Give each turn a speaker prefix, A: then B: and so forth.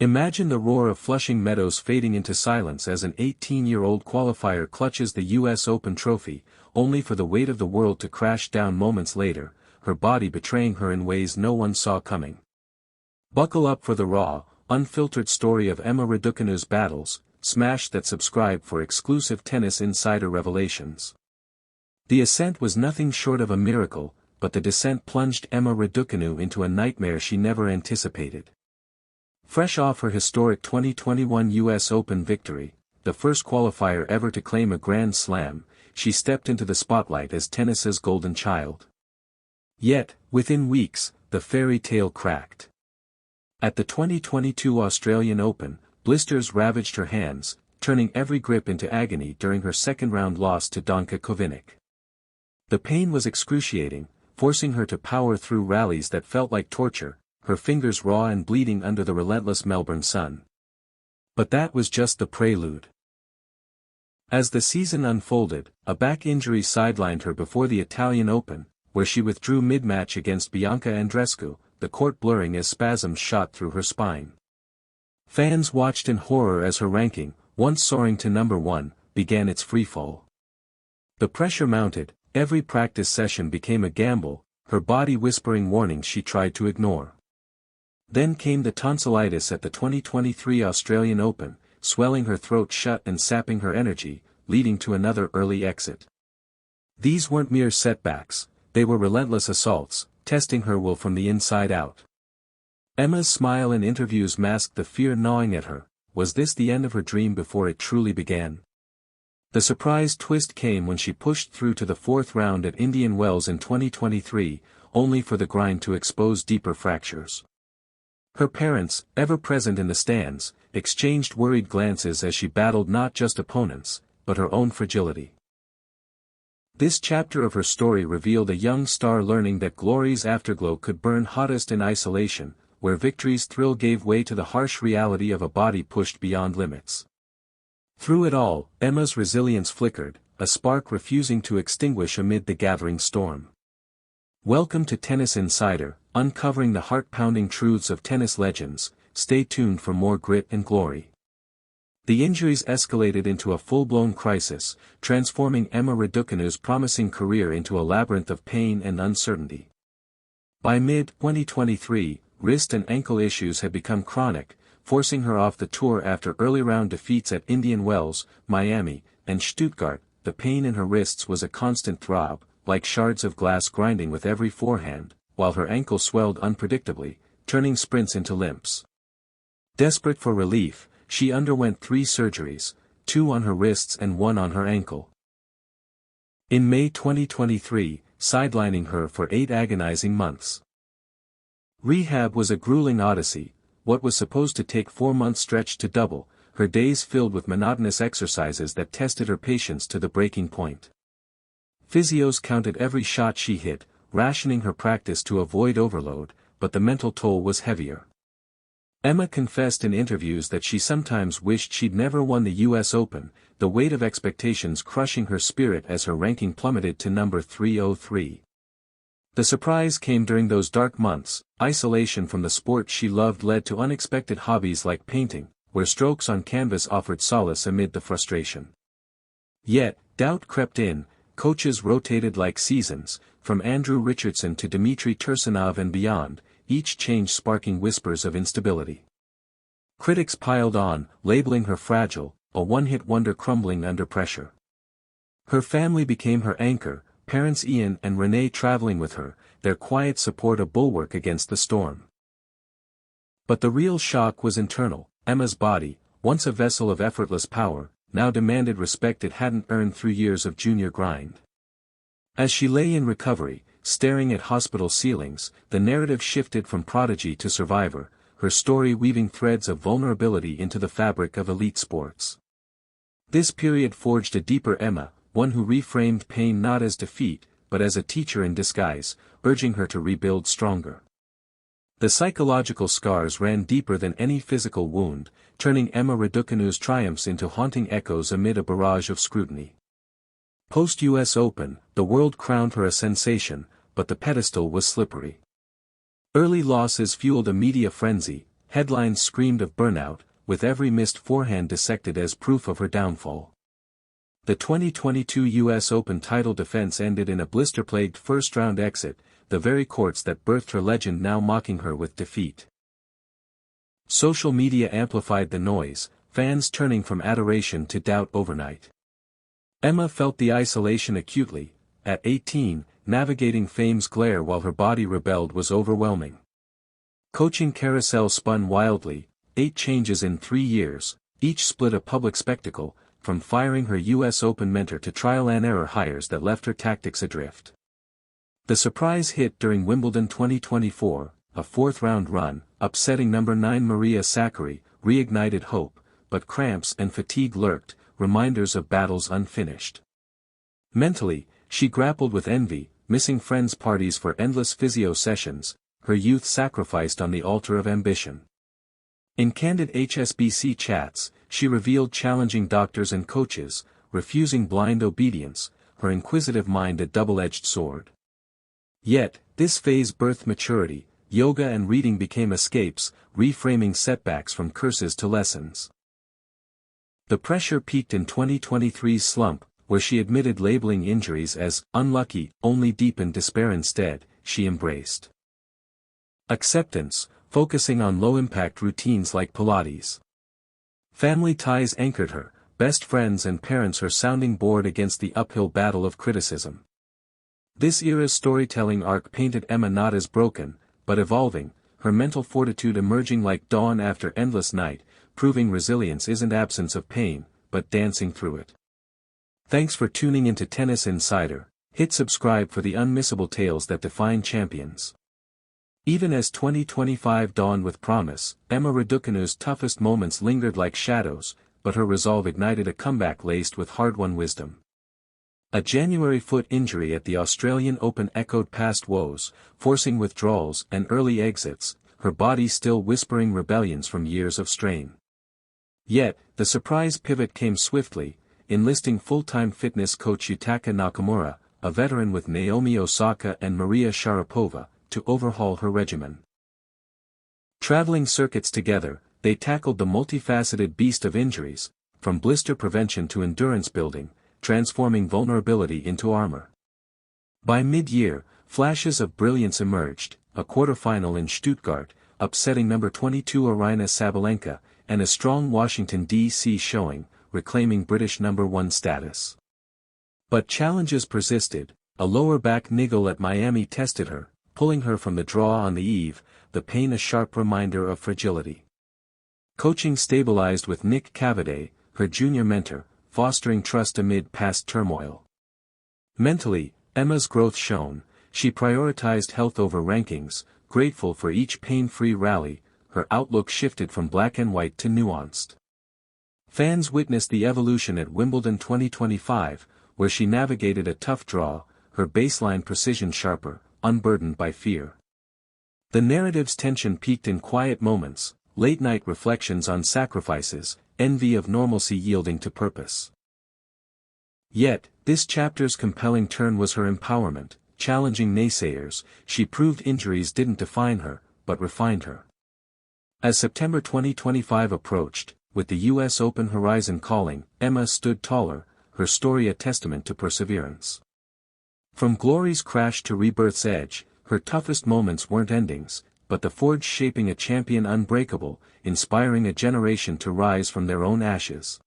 A: Imagine the roar of Flushing Meadows fading into silence as an 18-year-old qualifier clutches the US Open trophy, only for the weight of the world to crash down moments later, her body betraying her in ways no one saw coming. Buckle up for the raw, unfiltered story of Emma Raducanu's battles. Smash that subscribe for exclusive tennis insider revelations. The ascent was nothing short of a miracle, but the descent plunged Emma Raducanu into a nightmare she never anticipated. Fresh off her historic 2021 US Open victory, the first qualifier ever to claim a Grand Slam, she stepped into the spotlight as tennis's golden child. Yet, within weeks, the fairy tale cracked. At the 2022 Australian Open, blisters ravaged her hands, turning every grip into agony during her second-round loss to Danka Kovinic. The pain was excruciating, forcing her to power through rallies that felt like torture, her fingers raw and bleeding under the relentless Melbourne sun. But that was just the prelude. As the season unfolded, a back injury sidelined her before the Italian Open, where she withdrew mid-match against Bianca Andreescu, the court blurring as spasms shot through her spine. Fans watched in horror as her ranking, once soaring to number 1, began its freefall. The pressure mounted, every practice session became a gamble, her body whispering warnings she tried to ignore. Then came the tonsillitis at the 2023 Australian Open, swelling her throat shut and sapping her energy, leading to another early exit. These weren't mere setbacks, they were relentless assaults, testing her will from the inside out. Emma's smile in interviews masked the fear gnawing at her. Was this the end of her dream before it truly began? The surprise twist came when she pushed through to the fourth round at Indian Wells in 2023, only for the grind to expose deeper fractures. Her parents, ever present in the stands, exchanged worried glances as she battled not just opponents, but her own fragility. This chapter of her story revealed a young star learning that glory's afterglow could burn hottest in isolation, where victory's thrill gave way to the harsh reality of a body pushed beyond limits. Through it all, Emma's resilience flickered, a spark refusing to extinguish amid the gathering storm. Welcome to Tennis Insider, uncovering the heart-pounding truths of tennis legends. Stay tuned for more grit and glory. The injuries escalated into a full-blown crisis, transforming Emma Raducanu's promising career into a labyrinth of pain and uncertainty. By mid-2023, wrist and ankle issues had become chronic, forcing her off the tour after early-round defeats at Indian Wells, Miami, and Stuttgart. The pain in her wrists was a constant throb, like shards of glass grinding with every forehand, while her ankle swelled unpredictably, turning sprints into limps. Desperate for relief, she underwent 3 surgeries, 2 on her wrists and 1 on her ankle. In May 2023, sidelining her for 8 agonizing months. Rehab was a grueling odyssey, what was supposed to take 4 months stretched to double, her days filled with monotonous exercises that tested her patience to the breaking point. Physios counted every shot she hit, rationing her practice to avoid overload, but the mental toll was heavier. Emma confessed in interviews that she sometimes wished she'd never won the US Open, the weight of expectations crushing her spirit as her ranking plummeted to number 303. The surprise came during those dark months. Isolation from the sport she loved led to unexpected hobbies like painting, where strokes on canvas offered solace amid the frustration. Yet, doubt crept in, coaches rotated like seasons, from Andrew Richardson to Dmitry Tursunov and beyond, each change sparking whispers of instability. Critics piled on, labeling her fragile, a one-hit wonder crumbling under pressure. Her family became her anchor, parents Ian and Renee traveling with her, their quiet support a bulwark against the storm. But the real shock was internal. Emma's body, once a vessel of effortless power, now demanded respect it hadn't earned through years of junior grind. As she lay in recovery, staring at hospital ceilings, the narrative shifted from prodigy to survivor, her story weaving threads of vulnerability into the fabric of elite sports. This period forged a deeper Emma, one who reframed pain not as defeat, but as a teacher in disguise, urging her to rebuild stronger. The psychological scars ran deeper than any physical wound, turning Emma Raducanu's triumphs into haunting echoes amid a barrage of scrutiny. Post-US Open, the world crowned her a sensation, but the pedestal was slippery. Early losses fueled a media frenzy, headlines screamed of burnout, with every missed forehand dissected as proof of her downfall. The 2022 U.S. Open title defense ended in a blister-plagued first-round exit, the very courts that birthed her legend now mocking her with defeat. Social media amplified the noise, fans turning from adoration to doubt overnight. Emma felt the isolation acutely. At 18, navigating fame's glare while her body rebelled was overwhelming. Coaching carousel spun wildly, 8 changes in 3 years, each split a public spectacle, from firing her U.S. Open mentor to trial-and-error hires that left her tactics adrift. The surprise hit during Wimbledon 2024, a 4th-round run, upsetting number 9 Maria Sakkari, reignited hope, but cramps and fatigue lurked, reminders of battles unfinished. Mentally, she grappled with envy, missing friends' parties for endless physio sessions, her youth sacrificed on the altar of ambition. In candid HSBC chats, she revealed challenging doctors and coaches, refusing blind obedience, her inquisitive mind a double-edged sword. Yet, this phase birthed maturity, yoga and reading became escapes, reframing setbacks from curses to lessons. The pressure peaked in 2023's slump, where she admitted labeling injuries as unlucky only deepened despair. Instead, she embraced acceptance, focusing on low-impact routines like Pilates. Family ties anchored her, best friends and parents her sounding board against the uphill battle of criticism. This era's storytelling arc painted Emma not as broken, but evolving, her mental fortitude emerging like dawn after endless night, proving resilience isn't absence of pain, but dancing through it. Thanks for tuning into Tennis Insider. Hit subscribe for the unmissable tales that define champions. Even as 2025 dawned with promise, Emma Raducanu's toughest moments lingered like shadows, but her resolve ignited a comeback laced with hard-won wisdom. A January foot injury at the Australian Open echoed past woes, forcing withdrawals and early exits, her body still whispering rebellions from years of strain. Yet, the surprise pivot came swiftly, enlisting full-time fitness coach Yutaka Nakamura, a veteran with Naomi Osaka and Maria Sharapova, to overhaul her regimen. Traveling circuits together, they tackled the multifaceted beast of injuries, from blister prevention to endurance building, transforming vulnerability into armor. By mid-year, flashes of brilliance emerged, a quarterfinal in Stuttgart, upsetting number 22 Aryna Sabalenka, and a strong Washington, D.C. showing, reclaiming British number 1 status. But challenges persisted. A lower back niggle at Miami tested her, pulling her from the draw on the eve, the pain a sharp reminder of fragility. Coaching stabilized with Nick Cavaday, her junior mentor, fostering trust amid past turmoil. Mentally, Emma's growth shone. She prioritized health over rankings, grateful for each pain-free rally. Her outlook shifted from black and white to nuanced. Fans witnessed the evolution at Wimbledon 2025, where she navigated a tough draw, her baseline precision sharper, unburdened by fear. The narrative's tension peaked in quiet moments, late-night reflections on sacrifices, envy of normalcy yielding to purpose. Yet, this chapter's compelling turn was her empowerment. Challenging naysayers, she proved injuries didn't define her, but refined her. As September 2025 approached, with the U.S. Open horizon calling, Emma stood taller, her story a testament to perseverance. From glory's crash to rebirth's edge, her toughest moments weren't endings, but the forge shaping a champion unbreakable, inspiring a generation to rise from their own ashes.